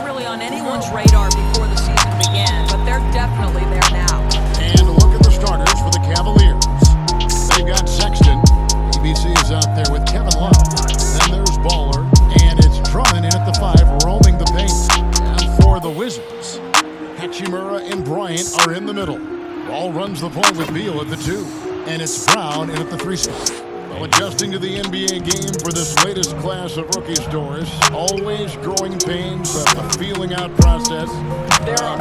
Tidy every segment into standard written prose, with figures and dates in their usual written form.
weren't really on anyone's radar before the season began, but they're definitely there now. And a look at the starters for the Cavaliers. They've got Sexton. ABC is out there with Kevin Love. Then there's Baller, and it's Drummond in at the 5, roaming the paint. And for the Wizards, Hachimura and Bryant are in the middle. Ball runs the point with Beal at the 2, and it's Brown in at the 3 spot. Well, adjusting to the NBA game for this latest class of rookies, Doris, always growing pains, a feeling out process.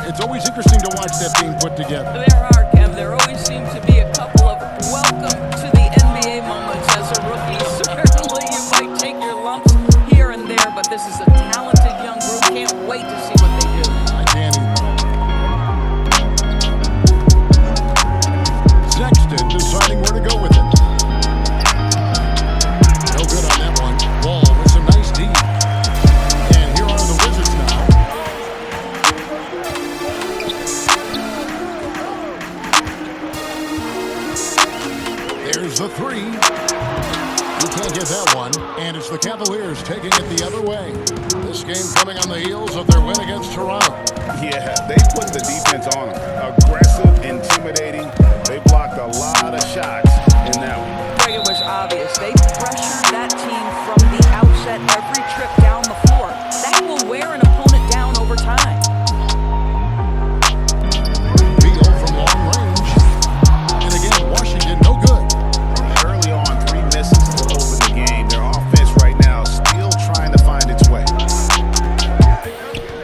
It's always interesting to watch that team put together. There are, Kev. There always seems to be a couple of welcome to the NBA moments as a rookie. Certainly you might take your lumps here and there, but this is a talented young group. Can't wait to see what they do. I can't either. Sexton deciding where to go with it. No good on that one. Wall with some nice D. And here are the Wizards now. There's the 3. You can't get that one. And it's the Cavaliers taking it the other way. This game coming on the heels of their win against Toronto. Yeah, they put the defense on them. Aggressive, intimidating. They blocked a lot of shots in that one. Greg, it was obvious. They pressured that team from the outset every trip down the floor. That will wear an opponent down over time. Beal from long range. And again, Washington no good. Early on, 3 misses to open the game. Their offense right now still trying to find its way.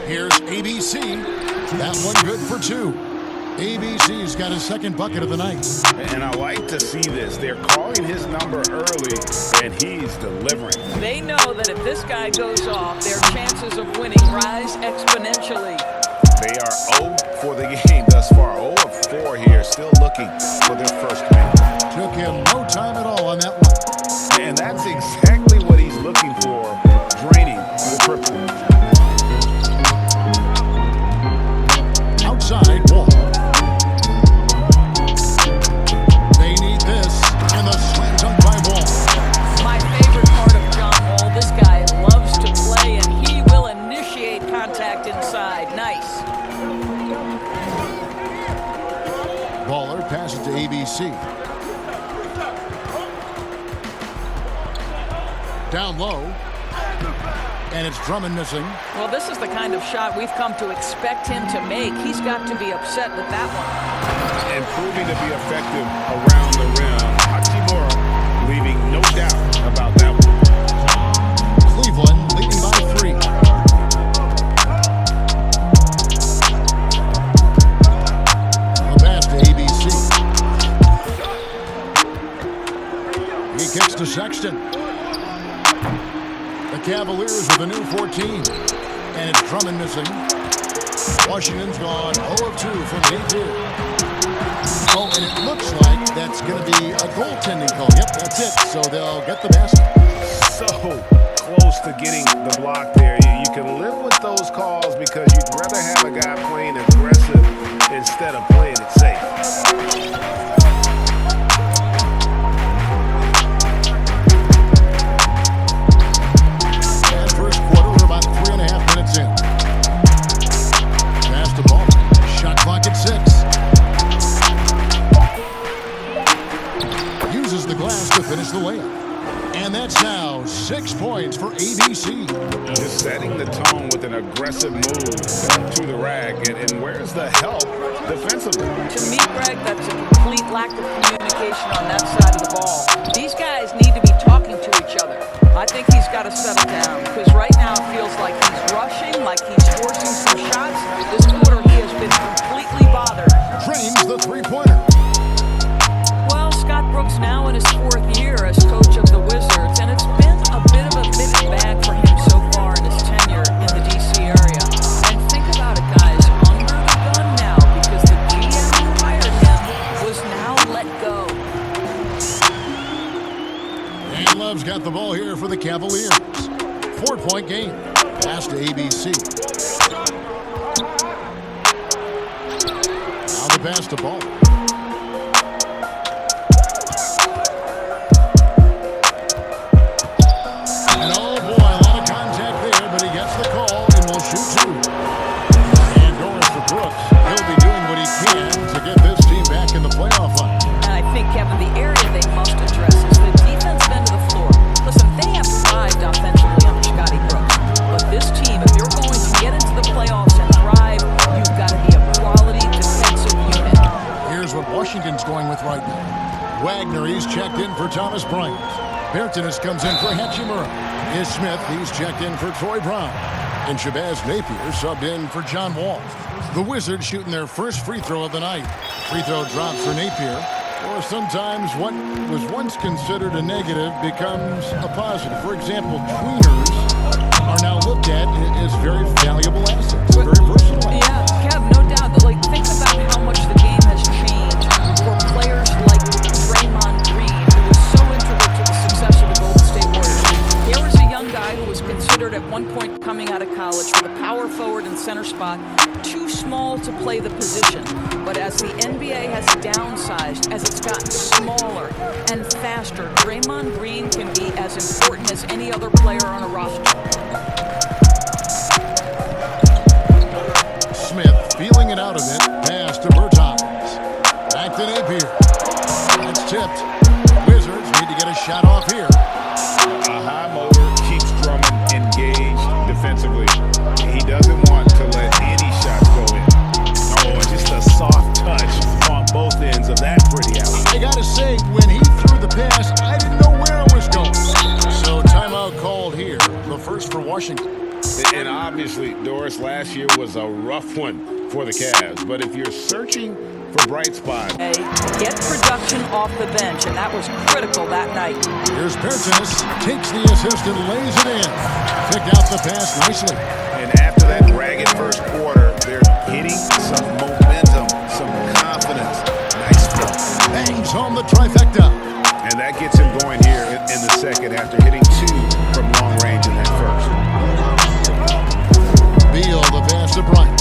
Here's ABC. That one good for 2. ABC's got his second bucket of the night. And I like to see this. They're calling his number early, and he's delivering. They know that if this guy goes off, their chances of winning rise exponentially. They are 0 for the game thus far. 0 of 4 here, still looking for their first win. Took him no time at all on that one. And that's exactly what he's looking for, draining the triple. Outside Wall. They need this, and the slam dunk by Wall. My favorite part of John Wall, this guy loves to play, and he will initiate contact inside. Nice. Baller passes to ABC. Down low. And it's Drummond missing. Well, this is the kind of shot we've come to expect him to make. He's got to be upset with that one. And proving to be effective around the rim. Hachimura leaving no doubt about that one. Cleveland leading by 3. A pass to ABC. He kicks to Sexton. The Cavaliers with a new 14. And it's Drummond missing. Washington's gone 0 of 2 from deep here. Oh, and it looks like that's going to be a goaltending call. Yep, that's it. So they'll get the basket. So close to getting the block there. You can live with those calls because you'd rather have a guy playing aggressive instead of playing it safe. Finish the layup. And that's now 6 points for ABC. Just setting the tone with an aggressive move to the rack. And where's the help defensively? To me, Greg, that's a complete lack of communication on that side of the ball. These guys need to be talking to each other. I think he's got to settle down because right now it feels like he's rushing, like he's forcing some shots. This quarter he has been completely bothered. Drains the 3-pointer. Well, Scott Brooks now in his 4th year as coach of the Wizards, and it's been a bit of a mixed bag for him so far in his tenure in the D.C. area. And think about it, guys, under the gun now because the GM who hired him was now let go. And Love's got the ball here for the Cavaliers. 4-point game. Pass to ABC. Now the pass to Ball. And oh boy, a lot of contact there, but he gets the call and will shoot 2. checked in for Thomas Bryant. Bertanis comes in for Hachimura. Is Smith, he's checked in for Troy Brown. And Shabazz Napier subbed in for John Wall. The Wizards shooting their first free throw of the night. Free throw drops for Napier. Or sometimes what was once considered a negative becomes a positive. For example, tweeners are now looked at as very valuable assets, very versatile assets. Yeah, Kev, no doubt. Like, think about how much the game has changed for players like Draymond Green, who was so integral to the success of the Golden State Warriors. Here was a young guy who was considered at one point coming out of college with a power forward and center spot, too small to play the position. But as the NBA has downsized, as it's gotten smaller and faster, Draymond Green can be as important as any other player on a roster. Smith feeling it out of it. Pass to Bertans. Back to Napier. That's tipped. Wizards need to get a shot off here. A high motor keeps Drummond engaged defensively. He doesn't want to let any shots go in. Oh, just a soft touch on both ends of that pretty alley. I gotta say, when he threw the pass, I didn't know where it was going. So timeout called here. The first for Washington. And obviously, Doris, last year was a rough one for the Cavs. But if you're searching for bright spots, Get production off the bench, and that was critical that night. Here's Bertanis. Takes the assist and lays it in. Picked out the pass nicely. and after that ragged first quarter, they're hitting some momentum, some confidence. Nice play. Bangs home the trifecta. And that gets him going here in the second after hitting two from long range in that first. Beal, the pass to Bryant.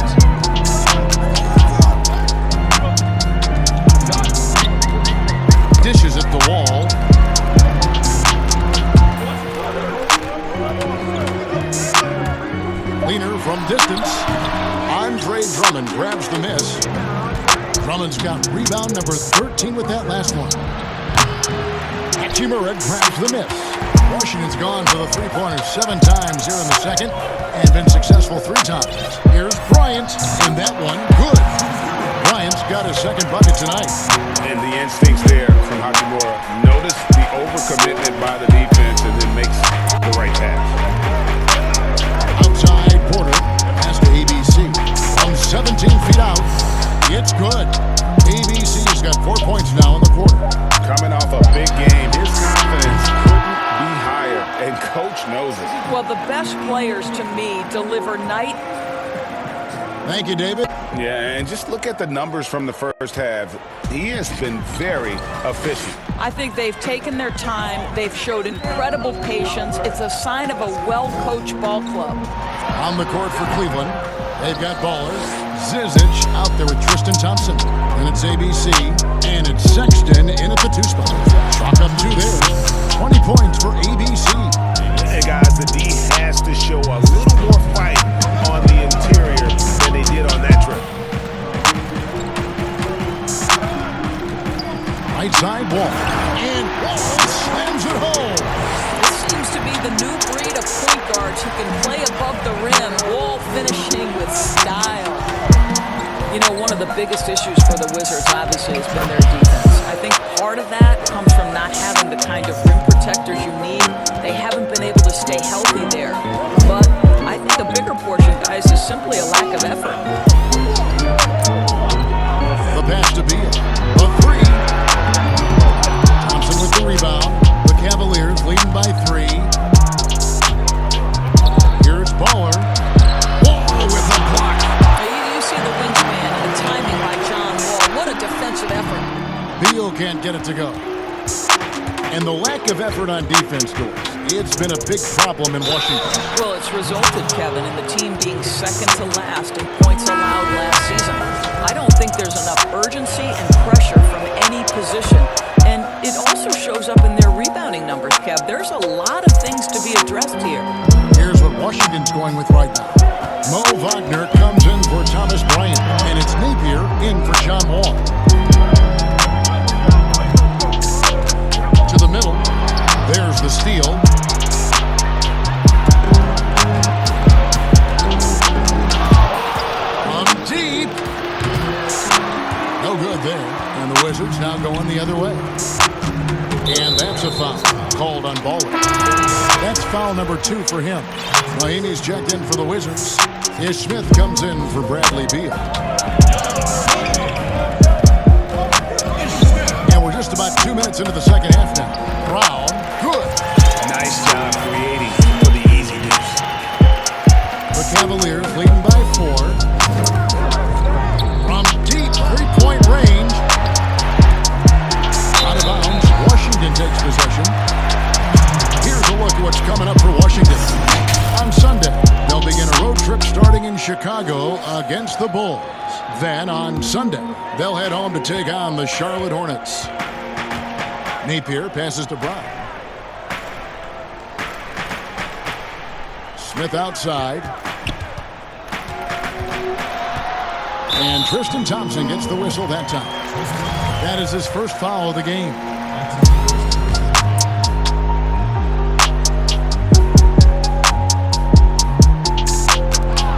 Dishes at the wall. Leaner from distance. Andre Drummond grabs the miss. Drummond's got rebound number 13 with that last one. Hachimura grabs the miss. Washington's gone for the three-pointer 7 times here in the second and been successful 3 times. Here's Bryant, and that one good. Bryant's got his second bucket tonight. And the instincts there from Hachimura. Notice the overcommitment by the defense and then makes the right pass. Outside Porter, pass to ABC. From 17 feet out, it's good. ABC's got 4 points now in the quarter. Coming off a big game, his confidence couldn't be higher, and coach knows it. Well, the best players to me deliver night. Thank you, David. Yeah, and just look at the numbers from the first half. He has been very efficient. I think they've taken their time. They've showed incredible patience. It's a sign of a well-coached ball club. On the court for Cleveland, they've got ballers. Zizic out there with Tristan Thompson. And it's ABC, and it's Sexton in at the 2 spot. Chalk up 2 there. 20 points for ABC. Hey guys, the D has to show a little more fight on the interior than they did on that trip. Right side Wall. And Wall slams it home. This seems to be the new breed of point guards who can play above the rim, Wall finishing with style. You know, one of the biggest issues for the Wizards, obviously, has been their defense. I think part of that comes from not having the kind of rim protectors you need. They haven't been able to stay healthy there. But I think the bigger portion, guys, is simply a lack of effort. The pass to Beal. The 3. Thompson with the rebound. The Cavaliers leading by 3. Here's Baller. Wall with the block. You see the wingspan and the timing by John Wall. What a defensive effort. Beal can't get it to go. And the lack of effort on defense, it's been a big problem in Washington. Well, it's resulted, Kevin, in the team being second to last in points allowed last season. I don't think there's enough urgency and pressure from any position. And it also shows up in their rebounding numbers, Kev. There's a lot of things to be addressed here. Here's what Washington's going with right now. Mo Wagner comes in for Thomas Bryant, and it's Napier in for John Wall. To the middle, there's the steal. From deep. No good there, and the Wizards now going the other way. a foul called on Baller. That's foul number 2 for him. Mahimi's checked in for the Wizards. Ish Smith comes in for Bradley Beal. And we're just about 2 minutes into the second half now. Brown, good. Nice job creating for the easy deuce. The Cavaliers leading by 4. From deep three-point range. Out of bounds, Washington takes possession. Here's a look at what's coming up for Washington. On Sunday, they'll begin a road trip starting in Chicago against the Bulls. Then on Sunday, they'll head home to take on the Charlotte Hornets. Napier passes to Brown. Smith outside. And Tristan Thompson gets the whistle that time. That is his first foul of the game.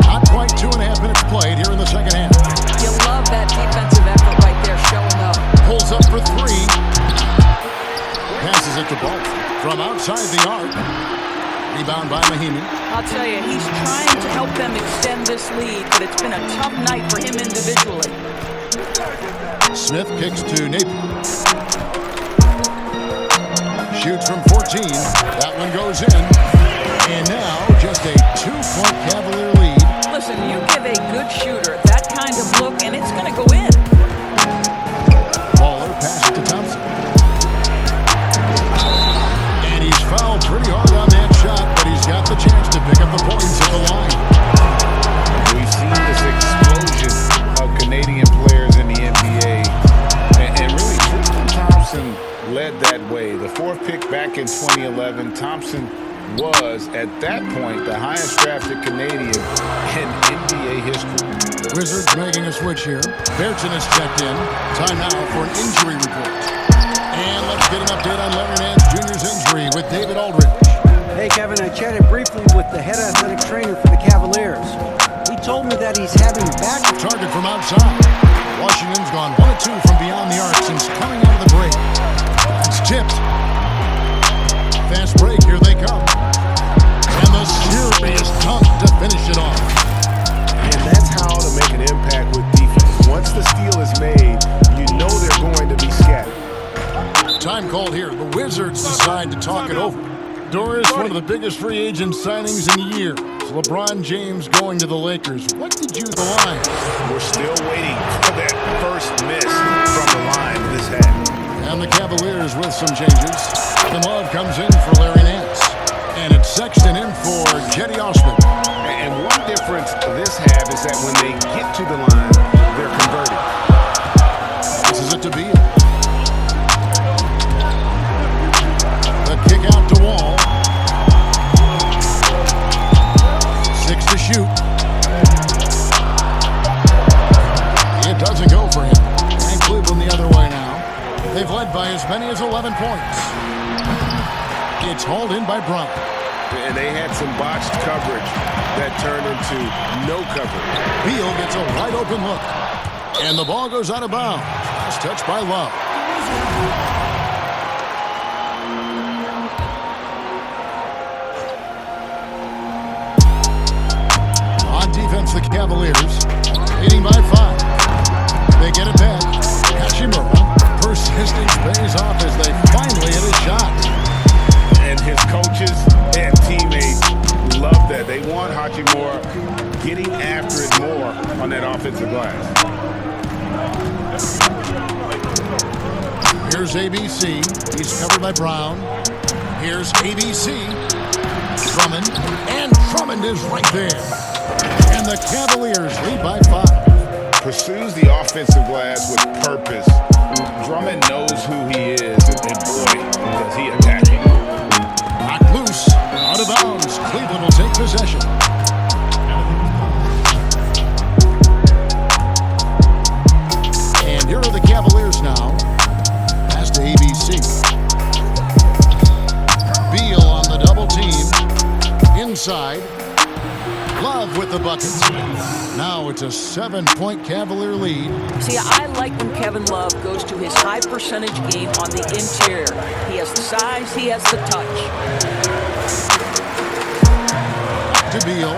Not quite 2.5 minutes played here in the second half. You love that defensive effort right there showing up. Pulls up for 3. Passes it to Ball from outside the arc. Rebound by Mahimi. I'll tell you, he's trying to help them extend this lead, but it's been a tough night for him individually. Smith kicks to Napier. Shoots from 14. That one goes in. And now just a 2-point Cavalier lead. Listen, you give a good shooter that kind of look, and it's going to go in. Baller passes to Thompson. And he's fouled pretty hard on that shot, but he's got the chance to pick up the points at the line. We've seen this explosion of Canadian players in the NBA. And really, Tristan Thompson led that way. The 4th pick back in 2011, Thompson was, at that point, the highest drafted Canadian in NBA history. Wizards making a switch here. Berton is checked in. Time now for an injury report. And let's get an update on Leonard Nance Jr.'s injury with David Aldridge. Hey, Kevin, I chatted briefly with the head athletic trainer for the Cavaliers. He told me that he's having back... Target from outside. Washington's gone 1 of 2 from beyond the arc since coming out of the break. It's tipped. Fast break, here they come. And the serious dunk to finish it off. And that's how to make an impact with defense. Once the steal is made, you know they're going to be scattered. Time called here. The Wizards decide to talk it over. Doris, one of the biggest free agent signings in years. LeBron James going to the Lakers. What did you the line? We're still waiting for that first miss from the line this half. And the Cavaliers with some changes. And Love comes in for Larry Nance. And it's Sexton in for Cedi Osman. And one difference this half is that when they get to the line, they're converting. Passes it to Beal. The kick out to Wall. 6 to shoot. It doesn't go for him. And Cleveland the other way now. They've led by as many as 11 points. It's hauled in by Brown. And they had some botched coverage that turned into no coverage. Beal gets a wide open look. And the ball goes out of bounds. Last touch by Love. On defense, the Cavaliers leading by 5. They get it back. Hachimura. Persistence pays off as they finally hit a shot. And his coaches and teammates love that. They want Hachimura getting after it more on that offensive glass. Here's ABC. He's covered by Brown. Here's ABC. Drummond. And Drummond is right there. And the Cavaliers lead by 5. Pursues the offensive glass with purpose. Drummond knows who he is, and boy, does he attack him. Knocked loose. Out of bounds. Cleveland will take possession. And here are the Cavaliers now. Pass to ABC. Beal on the double team. Inside. Love with the buckets. Now it's a 7-point Cavalier lead. See, I like when Kevin Love goes to his high percentage game on the interior. He has the size, he has the touch. To Beal.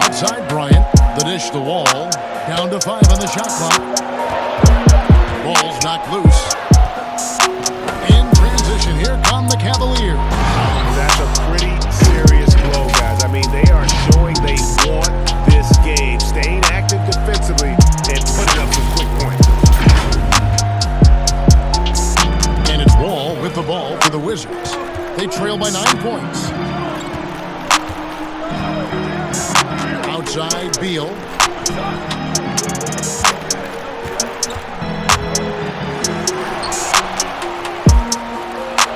Outside Bryant. The dish to Wall. Down to 5 on the shot clock. Ball's knocked loose. In transition, here come the Cavaliers. That's a pretty serious blow, guys. I mean, they are showing they want this game. Staying active defensively and putting up some quick points. And it's Wall with the ball for the Wizards. They trail by 9 points. Outside, Beal.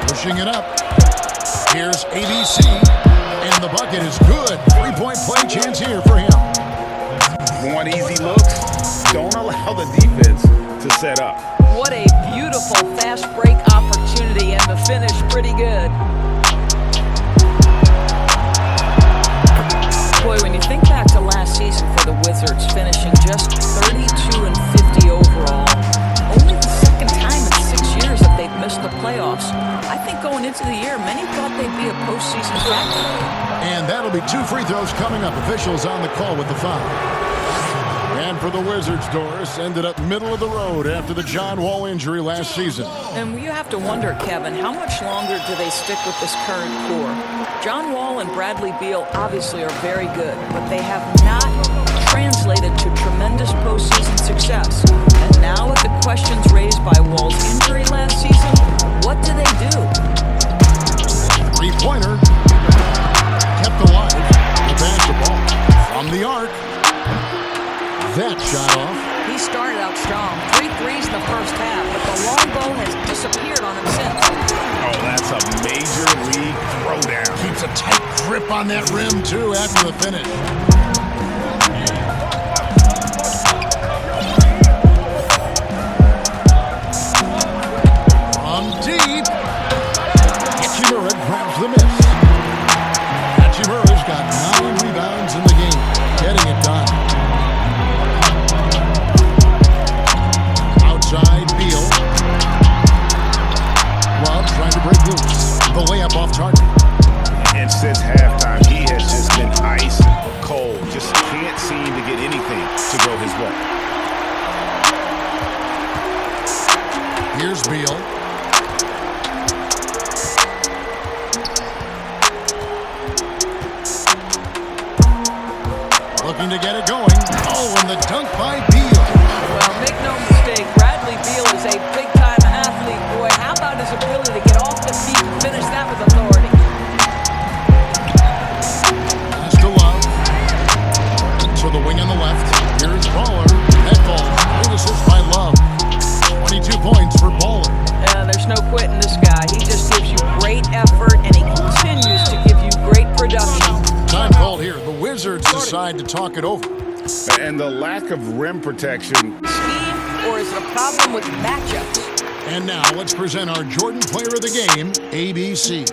Pushing it up. Here's ABC, and the bucket is good. 3-point play chance here for him. Want easy looks? Don't allow the defense to set up. What a beautiful fast break opportunity, and the finish pretty good. Boy, when you think back to last season for the Wizards, finishing just 32 and 50 overall, only the second time in 6 years that they've missed the playoffs. I think going into the year, many thought they'd be a postseason factor. And that'll be 2 free throws coming up. Officials on the call with the foul. And for the Wizards, Doris ended up middle of the road after the John Wall injury last season. And you have to wonder, Kevin, how much longer do they stick with this current core? John Wall and Bradley Beal obviously are very good, but they have not translated to tremendous postseason success. And now with the questions raised by Wall's injury last season, what do they do? 3-pointer. Kept alive. The basketball from the arc. That shot off. He started out strong. 3 threes in the first half, but the long bow has disappeared on him since. Oh, that's a major league throwdown. Keeps a tight grip on that rim, too, after the finish. From deep. Hachimura grabs the miss. Hachimura's got 9 rebounds in the game, getting it done. Outside, Beal. Love trying to break loose. The layup off target. And since halftime, he has just been ice cold. Just can't seem to get anything to go his way. Here's Beal. Looking to get it going. Oh, and the dunk by Beal. Well, make no mistake, Bradley Beal is a big-time athlete. Boy, how about his ability to get off the feet and finish that with authority? Pass to Love. To the wing on the left. Here's Baller. That ball. Great assist by Love. 22 points for Baller. There's no quitting this guy. He just gives you great effort, and he continues to give you great production. Time called here. The Wizards decide to talk it over. And the lack of rim protection. Scheme, or is it a problem with matchups? And now let's present our Jordan Player of the Game, ABC.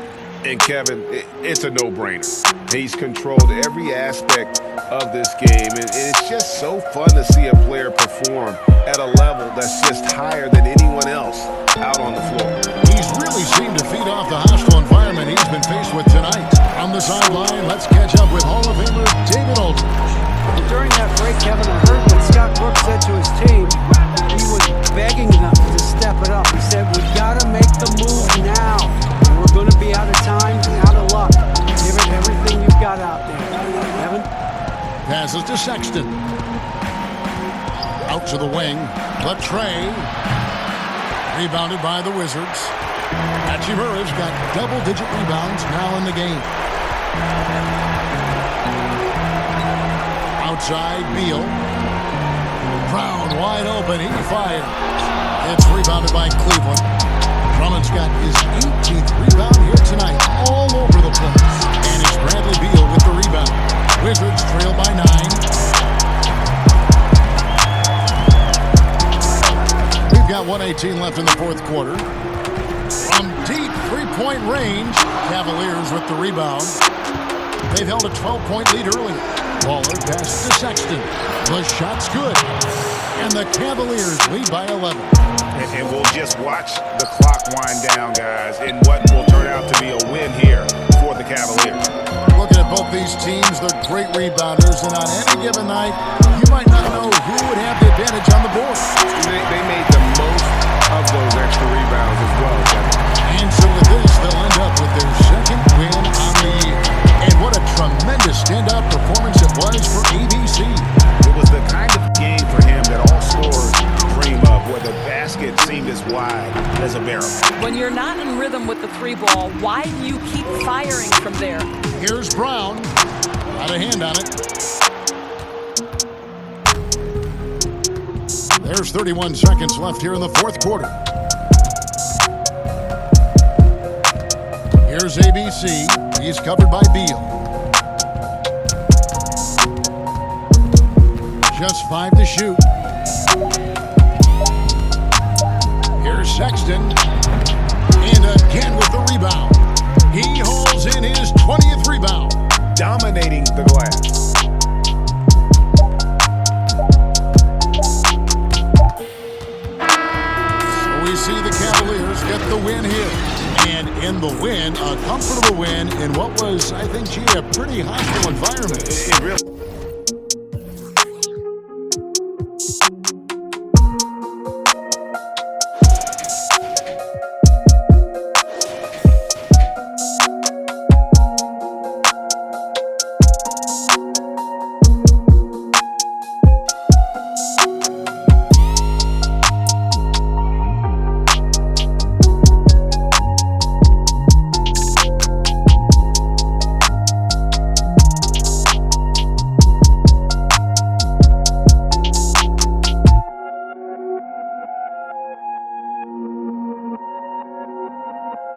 And Kevin, it's a no-brainer. He's controlled every aspect of this game, and it's just so fun to see a player perform at a level that's just higher than anyone else out on the floor. He's really seemed to feed off the hostile environment he's been faced with tonight. On the sideline, let's catch up with Hall of Famer David Aldridge. And during that break, Kevin, I heard what Scott Brooks said to his team. He was begging them to step it up. He said, "We got to make the move now. We're going to be out of time and out of luck. Give it everything you've got out there." Kevin? Passes to Sexton. Out to the wing. Latrey. Rebounded by the Wizards. Hachimura's got double-digit rebounds now in the game. Outside, Beal. Brown wide open. He fires. It's rebounded by Cleveland. Drummond's got his 18th rebound here tonight, all over the place. And it's Bradley Beal with the rebound. Wizards trail by 9. We've got 1:18 left in the fourth quarter. From deep 3-point range, Cavaliers with the rebound. They've held a 12-point lead early. Baller passes to Sexton. The shot's good. And the Cavaliers lead by 11. And we'll just watch the clock wind down, guys, in what will turn out to be a win here for the Cavaliers. Looking at both these teams, they're great rebounders, and on any given night, you might not know who would have the advantage on the board. They made the most of those extra rebounds as well, Kevin. And so with this, they'll end up with their second win on the year. And what a tremendous standout performance it was for ABC. It was the kind of game for him that all scorers dream of, where the basket seemed as wide as a barrel. When you're not in rhythm with the three ball, why do you keep firing from there? Here's Brown. Got a hand on it. There's 31 seconds left here in the fourth quarter. Here's ABC. He's covered by Beal. Just 5 to shoot. Here's Sexton. And again with the rebound. He holds in his 20th rebound. Dominating the glass. So we see the Cavaliers get the win here. And in the win, a comfortable win in what was, I think, a pretty hostile environment. It really...